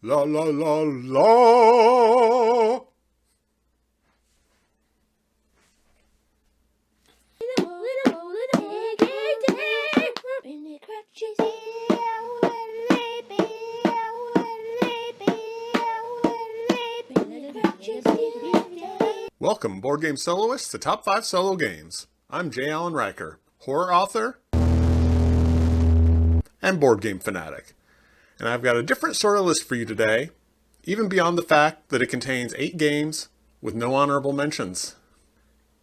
La la la la. Welcome, Board Game Soloists, to Top 5 Solo Games. I'm J. Allen Riker, horror author and board game fanatic. And I've got a different sort of list for you today, even beyond the fact that it contains 8 games with no honorable mentions.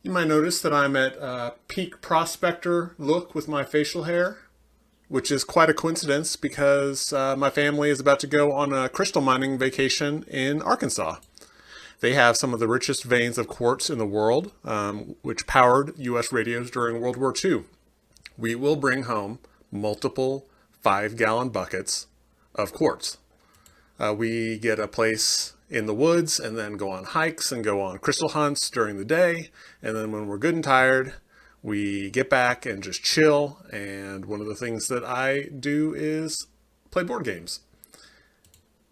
You might notice that I'm at peak prospector look with my facial hair, which is quite a coincidence because my family is about to go on a crystal mining vacation in Arkansas. They have some of the richest veins of quartz in the world, which powered U.S. radios during World War II. We will bring home multiple 5-gallon buckets of quartz. We get a place in the woods and then go on hikes and go on crystal hunts during the day. And then when we're good and tired, we get back and just chill. And one of the things that I do is play board games.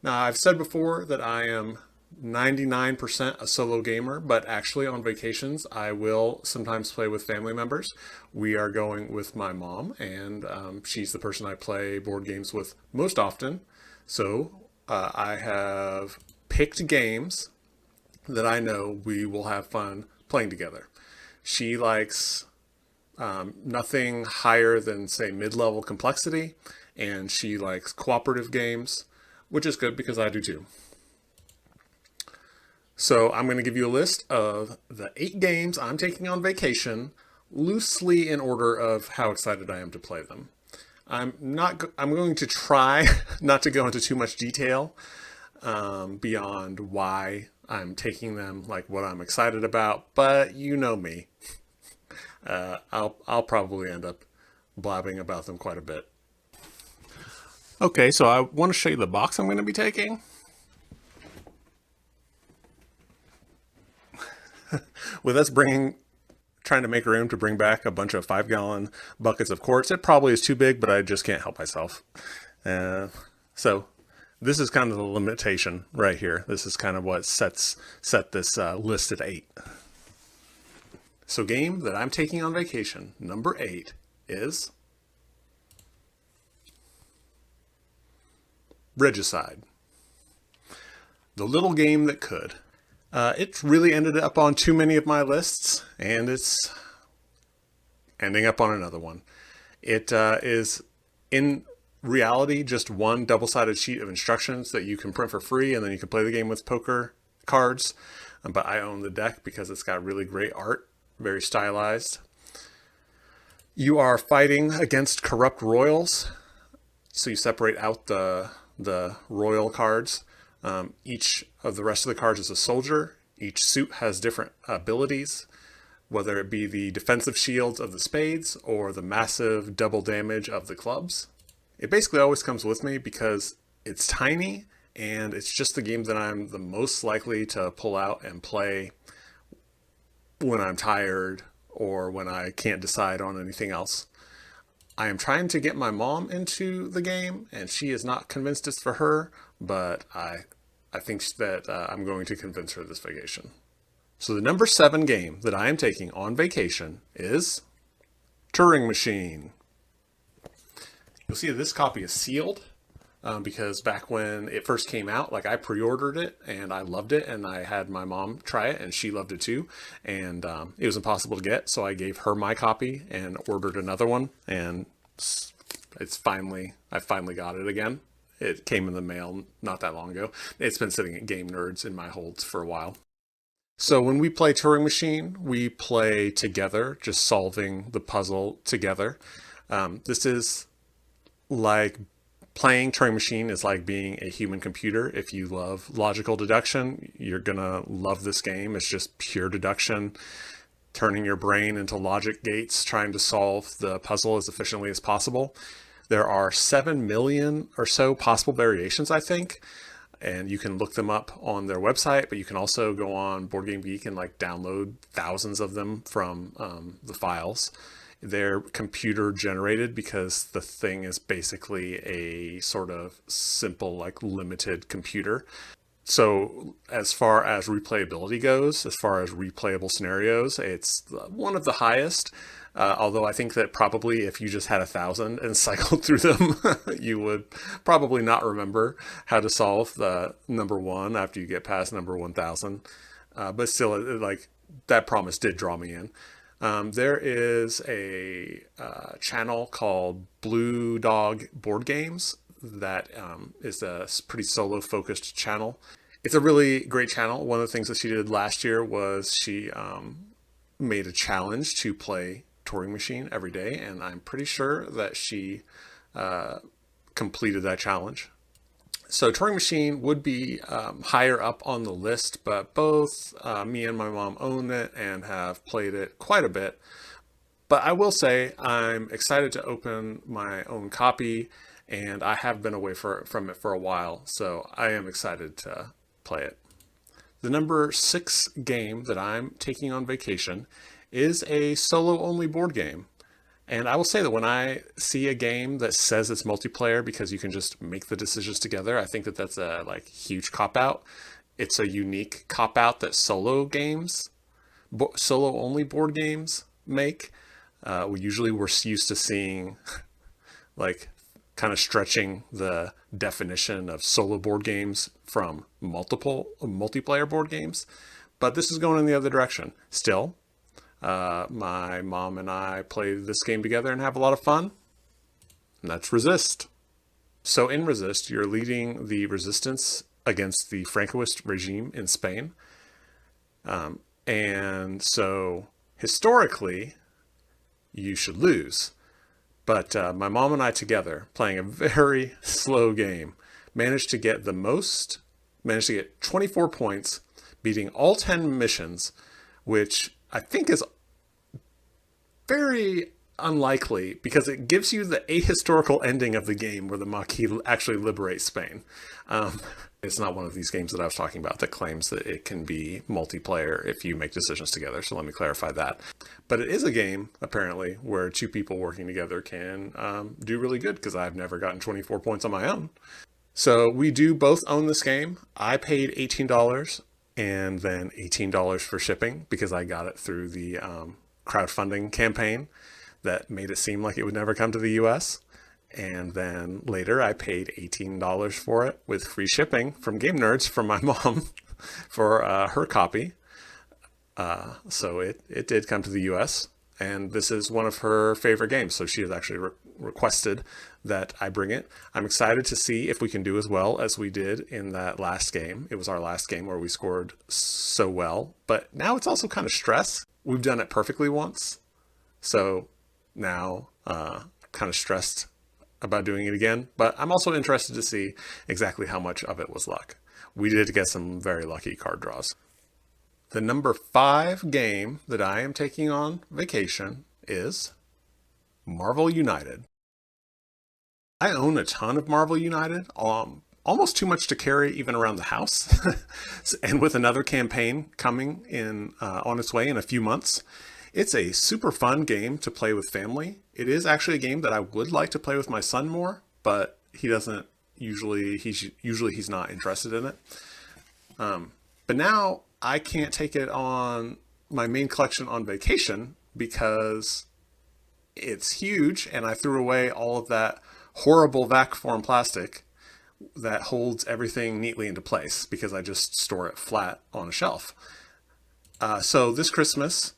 Now, I've said before that I am 99% a solo gamer, but actually on vacations I will sometimes play with family members. We are going with my mom, and she's the person I play board games with most often. So I have picked games that I know we will have fun playing together. She likes nothing higher than, say, mid-level complexity, and she likes cooperative games, which is good because I do too. So I'm going to give you a list of the 8 games I'm taking on vacation, loosely in order of how excited I am to play them. I'm going to try not to go into too much detail beyond why I'm taking them, like what I'm excited about, but you know me. I'll probably end up blabbing about them quite a bit. Okay, so I want to show you the box I'm going to be taking. With us trying to make room to bring back a bunch of 5-gallon buckets of quartz, it probably is too big, but I just can't help myself. So this is kind of the limitation right here. This is kind of what set this list at 8. So game that I'm taking on vacation, number 8, is Regicide. The little game that could. It really ended up on too many of my lists, and it's ending up on another one. It is, in reality, just one double-sided sheet of instructions that you can print for free, and then you can play the game with poker cards. But I own the deck because it's got really great art, very stylized. You are fighting against corrupt royals, so you separate out the royal cards. Each of the rest of the cards is a soldier. Each suit has different abilities, whether it be the defensive shields of the spades or the massive double damage of the clubs. It basically always comes with me because it's tiny and it's just the game that I'm the most likely to pull out and play when I'm tired or when I can't decide on anything else. I am trying to get my mom into the game, and she is not convinced it's for her, but I think that I'm going to convince her this vacation. So the number 7 game that I am taking on vacation is Turing Machine. You'll see that this copy is sealed because back when it first came out, like I pre-ordered it and I loved it, and I had my mom try it and she loved it too, and it was impossible to get, so I gave her my copy and ordered another one, and I finally got it again. It came in the mail not that long ago. It's been sitting at Game Nerds in my holds for a while. So when we play Turing Machine, we play together, just solving the puzzle together. This is like playing Turing Machine is like being a human computer. If you love logical deduction, you're gonna love this game. It's just pure deduction, turning your brain into logic gates, trying to solve the puzzle as efficiently as possible. There are 7 million or so possible variations, I think, and you can look them up on their website, but you can also go on Board Game Geek and like download thousands of them from the files. They're computer generated because the thing is basically a sort of simple, like limited computer. So as far as replayability goes, as far as replayable scenarios, it's one of the highest. Although I think that probably if you just had 1,000 and cycled through them, you would probably not remember how to solve the number one after you get past number 1,000. But still, like that promise did draw me in. There is a channel called Blue Dog Board Games that is a pretty solo focused channel. It's a really great channel. One of the things that she did last year was she made a challenge to play Turing Machine every day, and I'm pretty sure that she completed that challenge. So Turing Machine would be higher up on the list, but both me and my mom own it and have played it quite a bit. But I will say I'm excited to open my own copy, and I have been away from it for a while, so I am excited to play it. The number 6 game that I'm taking on vacation is a solo-only board game. And I will say that when I see a game that says it's multiplayer because you can just make the decisions together, I think that that's a like huge cop-out. It's a unique cop-out that solo-only board games make. We're used to seeing like kind of stretching the definition of solo board games from multiple multiplayer board games, but this is going in the other direction. Still, my mom and I play this game together and have a lot of fun, and that's Resist. So in Resist, you're leading the resistance against the Francoist regime in Spain. And so historically, you should lose. But my mom and I together, playing a very slow game, managed to get 24 points, beating all 10 missions, which I think is very unlikely because it gives you the ahistorical ending of the game where the Maquis actually liberates Spain. It's not one of these games that I was talking about that claims that it can be multiplayer if you make decisions together, so let me clarify that. But it is a game, apparently, where two people working together can do really good because I've never gotten 24 points on my own. So we do both own this game. I paid $18 and then $18 for shipping because I got it through the crowdfunding campaign that made it seem like it would never come to the US. And then later I paid $18 for it with free shipping from Game Nerds from my mom for her copy. So it did come to the US, and this is one of her favorite games. So she has actually requested that I bring it. I'm excited to see if we can do as well as we did in that last game. It was our last game where we scored so well, but now it's also kind of stress. We've done it perfectly once. So now kind of stressed about doing it again, but I'm also interested to see exactly how much of it was luck. We did get some very lucky card draws. The number 5 game that I am taking on vacation is Marvel United. I own a ton of Marvel United, almost too much to carry even around the house. And with another campaign coming in on its way in a few months, it's a super fun game to play with family. It is actually a game that I would like to play with my son more, but he's not interested in it. But now I can't take it on my main collection on vacation because it's huge and I threw away all of that horrible vac form plastic that holds everything neatly into place because I just store it flat on a shelf. So this Christmas,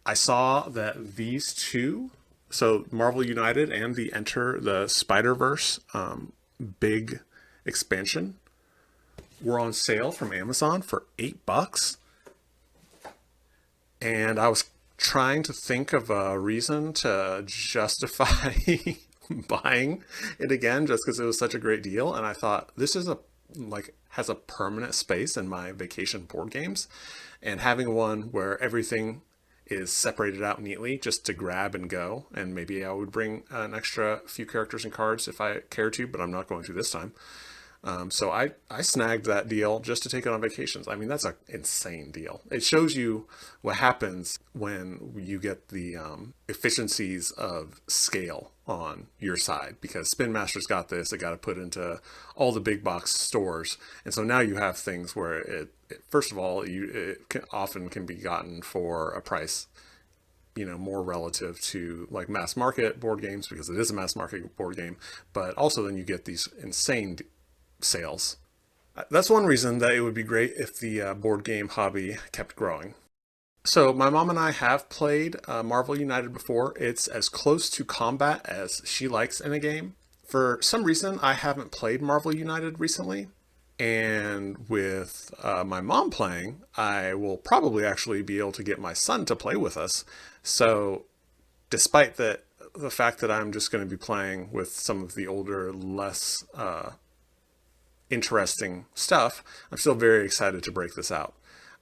I saw that these two, so Marvel United and the Enter the Spider-Verse big expansion, were on sale from Amazon for $8. And I was trying to think of a reason to justify buying it again just because it was such a great deal. And I thought this is has a permanent space in my vacation board games, and having one where everything is separated out neatly just to grab and go. And maybe I would bring an extra few characters and cards if I care to, but I'm not going to this time. So I snagged that deal just to take it on vacations. I mean, that's an insane deal. It shows you what happens when you get the efficiencies of scale on your side, because Spin Master's got this. It got to put into all the big box stores. And so now you have things where first of all, often can be gotten for a price, more relative to like mass market board games, because it is a mass market board game, but also then you get these insane sales. That's one reason that it would be great if the board game hobby kept growing. So my mom and I have played Marvel United before. It's as close to combat as she likes in a game. For some reason, I haven't played Marvel United recently. And with my mom playing, I will probably actually be able to get my son to play with us. So despite the fact that I'm just going to be playing with some of the older, less interesting stuff, I'm still very excited to break this out.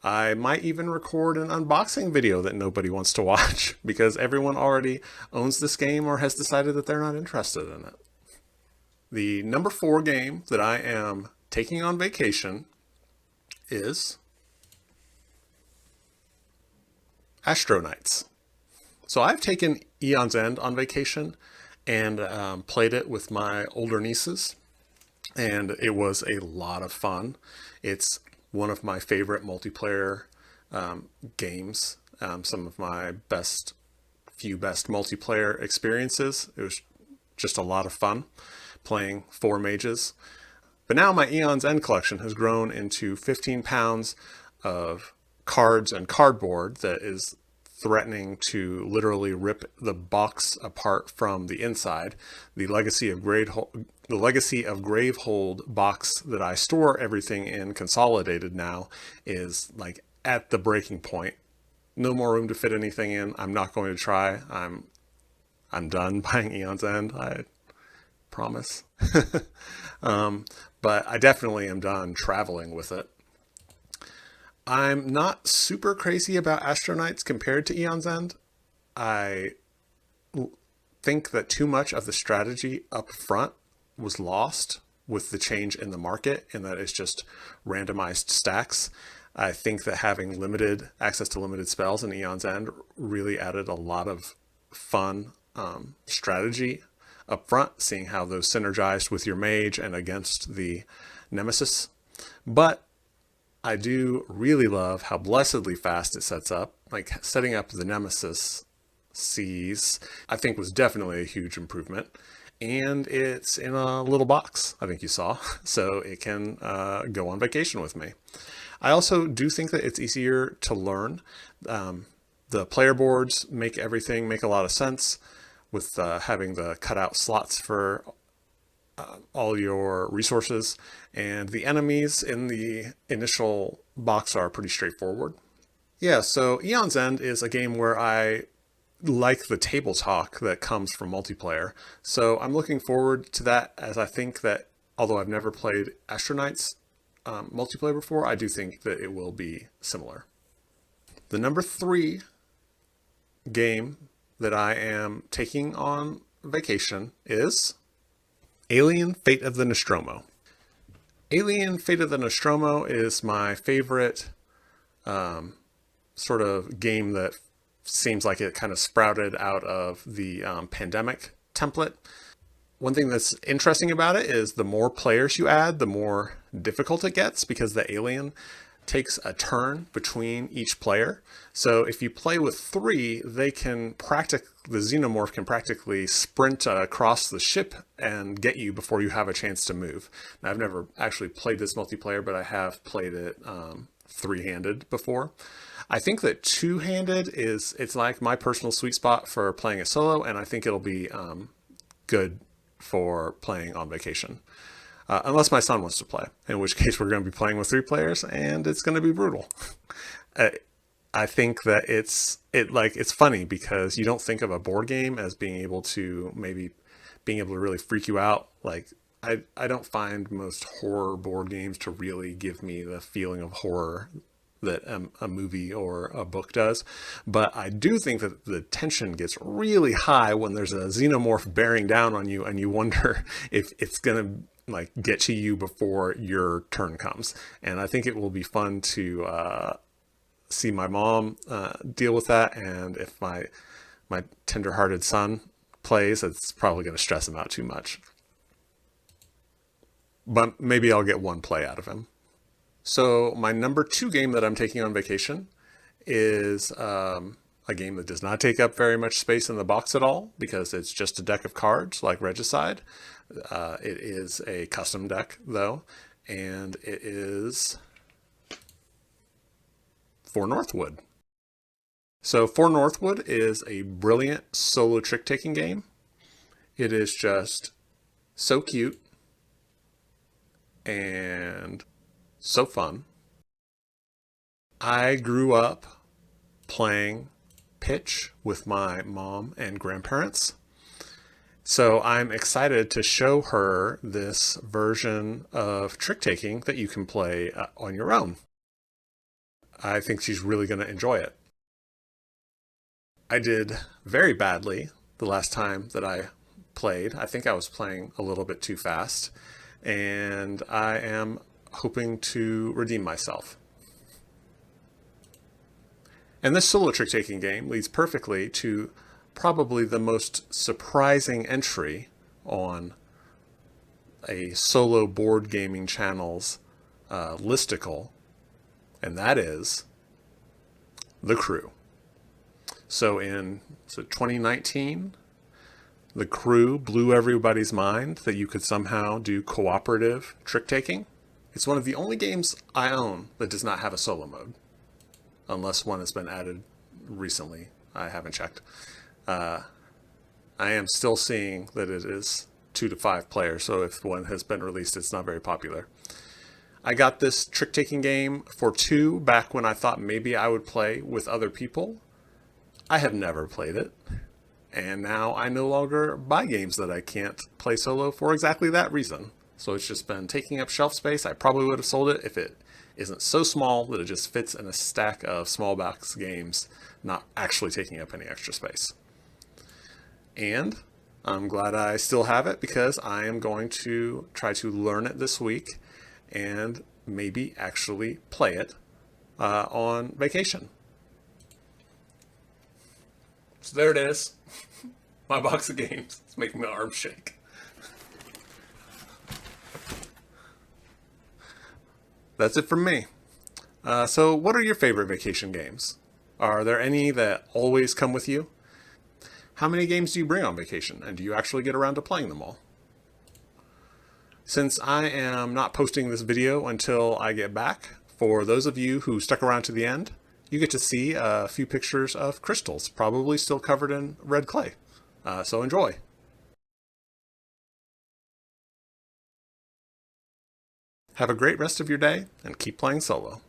I might even record an unboxing video that nobody wants to watch because everyone already owns this game or has decided that they're not interested in it. The number 4 game that I am taking on vacation is Astronauts. So I've taken Aeon's End on vacation and played it with my older nieces, and it was a lot of fun. It's one of my favorite multiplayer games. Some of my best multiplayer experiences. It was just a lot of fun playing 4 mages. But now my Aeon's End collection has grown into 15 pounds of cards and cardboard that is threatening to literally rip the box apart from the inside. The Legacy of Gravehold box that I store everything in, consolidated now, is like at the breaking point. No more room to fit anything in. I'm not going to try. I'm done buying Aeon's End, I promise. But I definitely am done traveling with it. I'm not super crazy about Astronauts compared to Aeon's End. I think that too much of the strategy up front was lost with the change in the market, and that it's just randomized stacks. I think that having limited access to limited spells in Aeon's End really added a lot of fun strategy up front, seeing how those synergized with your mage and against the nemesis. But I do really love how blessedly fast it sets up. Like setting up the nemesis seas, I think was definitely a huge improvement. And it's in a little box, I think you saw, so it can go on vacation with me. I also do think that it's easier to learn. The player boards make everything make a lot of sense with having the cutout slots for all your resources, and the enemies in the initial box are pretty straightforward. Yeah, so Aeon's End is a game where I like the table talk that comes from multiplayer. So I'm looking forward to that, as I think that although I've never played Astronauts multiplayer before, I do think that it will be similar. The number 3 game that I am taking on vacation is Alien: Fate of the Nostromo. Alien: Fate of the Nostromo is my favorite sort of game that seems like it kind of sprouted out of the pandemic template. One thing that's interesting about it is the more players you add, the more difficult it gets, because the alien takes a turn between each player. So if you play with 3, the xenomorph can practically sprint across the ship and get you before you have a chance to move. Now, I've never actually played this multiplayer, but I have played it 3-handed before. I think that 2-handed it's like my personal sweet spot for playing a solo, and I think it'll be good for playing on vacation. Unless my son wants to play, in which case we're going to be playing with 3 players, and it's going to be brutal. I think that it's funny because you don't think of a board game as being able to really freak you out. Like I don't find most horror board games to really give me the feeling of horror that a movie or a book does. But I do think that the tension gets really high when there's a xenomorph bearing down on you and you wonder if it's going to like get to you before your turn comes. And I think it will be fun to see my mom deal with that. And if my tender-hearted son plays, it's probably going to stress him out too much. But maybe I'll get one play out of him. So my number 2 game that I'm taking on vacation is a game that does not take up very much space in the box at all because it's just a deck of cards like Regicide. It is a custom deck though, and it is For Northwood. So For Northwood is a brilliant solo trick-taking game. It is just so cute and so fun. I grew up playing pitch with my mom and grandparents. So I'm excited to show her this version of trick-taking that you can play on your own. I think she's really going to enjoy it. I did very badly the last time that I played. I think I was playing a little bit too fast, and I am hoping to redeem myself. And this solo trick-taking game leads perfectly to probably the most surprising entry on a solo board gaming channel's listicle, and that is The Crew. So in 2019, The Crew blew everybody's mind that you could somehow do cooperative trick-taking. It's one of the only games I own that does not have a solo mode, unless one has been added recently. I haven't checked. I am still seeing that it is 2 to 5 players, so if one has been released, it's not very popular. I got this trick-taking game for 2 back when I thought maybe I would play with other people. I have never played it, and now I no longer buy games that I can't play solo for exactly that reason. So it's just been taking up shelf space. I probably would have sold it if it isn't so small that it just fits in a stack of small box games, not actually taking up any extra space. And I'm glad I still have it because I am going to try to learn it this week and maybe actually play it on vacation. So there it is. My box of games. It's making my arms shake. That's it from me. So what are your favorite vacation games? Are there any that always come with you? How many games do you bring on vacation, and do you actually get around to playing them all? Since I am not posting this video until I get back, for those of you who stuck around to the end, you get to see a few pictures of crystals, probably still covered in red clay. So enjoy. Have a great rest of your day, and keep playing solo.